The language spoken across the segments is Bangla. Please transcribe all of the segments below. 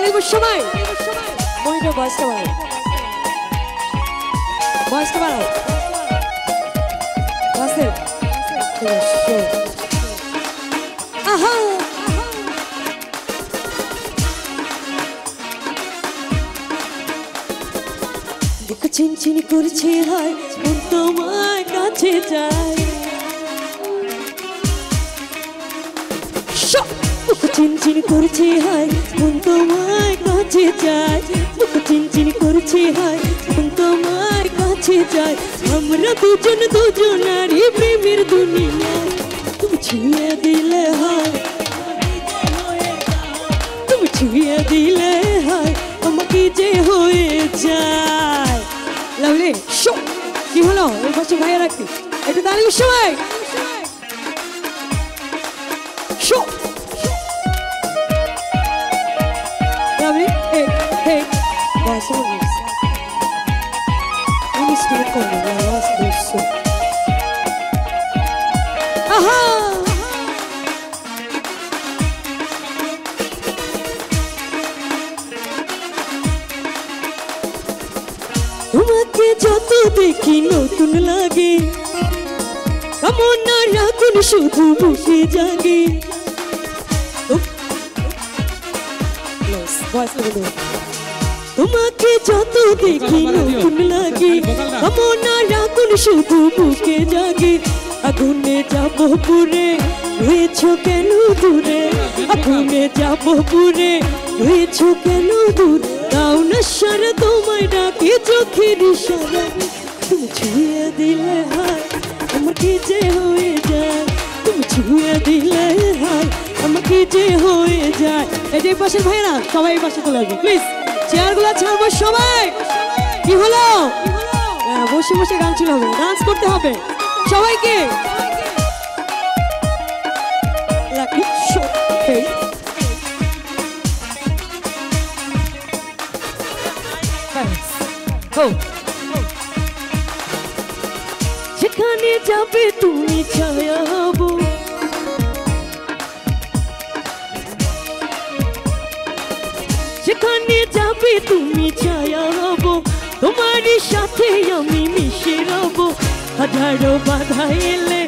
দিব সময় মহিলা বয়সটা বাড়াও বয়সটা বাড়াও বসে আহা দেখো চিনচিন করছে হায় মন তোমার কাছে যায় চিনচিন করছে হায় মন তোমার কাছে যায় চিনচিন করছে হায় মন তোমার কাছে যায় আমরা দুজন দুজনারই প্রেমের দুনিয়া তুমি ছুঁয়ে দিলে হায় তুমি ছুঁয়ে দিলে হায় আমাকে যে হয়ে যায় লাভলি শো কি হলো এই পাশে ভাইয়া রাখি একটু দাঁড়িয়ে সবাই শো লাভলি hey hey বসো বসো আমি স্কুল করব লাস বসো আহা তোমাকে যত দেখি নতুন লাগে কামনার আগুন শুধু বুকে জাগে তোমাকে যত দেখি নতুন লাগে কামনার আগুন শুধু বুকে জাগে আগুনে যাব পুরে রয়েছো কেন দূরে আগুনে যাব পুরে রয়েছো কেন দূর তাও না সারা তোমায় ডাকে চোখের ইশারা তুমি ছুঁয়ে দিলে হায় আমাকে যে হয়ে যায় তুমি ছুঁয়ে দিলে হায় আমাকে যে হয়ে যায় এই যে পাশের ভাইরা সবাই পাশে চলে আসবে প্লিজ চেয়ারগুলো ছাড়বো সবাই কি হলো বসে বসে গান ছিল হবে ডান্স করতে হবে সবাইকে লাকি শো হেই যেখানে যাবে তুমি ছায়া হব যেখানে যাবে তুমি ছায়া হব তোমারই সাথে আমি মিশে রব হাজারো বাধা এলে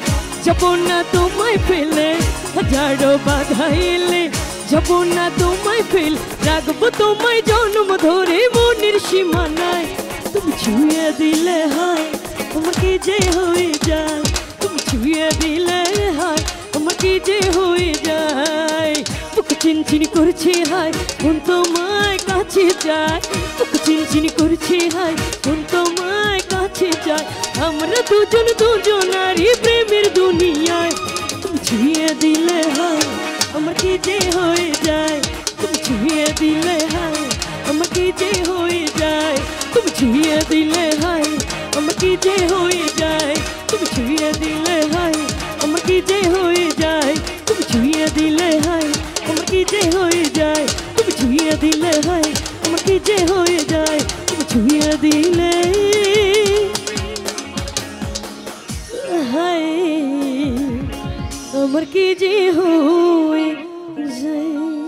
যাব না তোমায় ফেলে হাজারো বাধা এলে যাব না তোমায় ফেল রাখবো তোমায় জন্ম ধরে মনের সীমানায় তুমি ছুঁয়ে দিলে হায় আমাকে যে হয়ে যায় তুমি ছুঁয়ে দিলে হায় আমাকে যে হয়ে যায় বুক চিনচিন করছে হায় মন তোমায় কাছে যায় বুক চিনচিন করছে হায় মন তোমায় কাছে যায় আমরা দুজন দুজনারই প্রেমের দুনিয়ায় তুমি ছুঁয়ে দিলে হায় আমাকে যে হয়ে যায় তুমি ছুঁয়ে দিলে হায় আমাকে যে হয়ে যায় তুমি ছুঁয়ে দিলে হায় আমাকে যে হয়ে যায় তুমি ছুঁয়ে দিলে হায় আমাকে যে হয়ে যায় তুমি ছুঁয়ে দিলে হায় আমাকে যে হয়ে যায় তুমি ছুঁয়ে দিলে হায় আমাকে যে হয়ে যায় তুমি ছুঁয়ে দিলে হায় আমার কি যে হয়ে যায়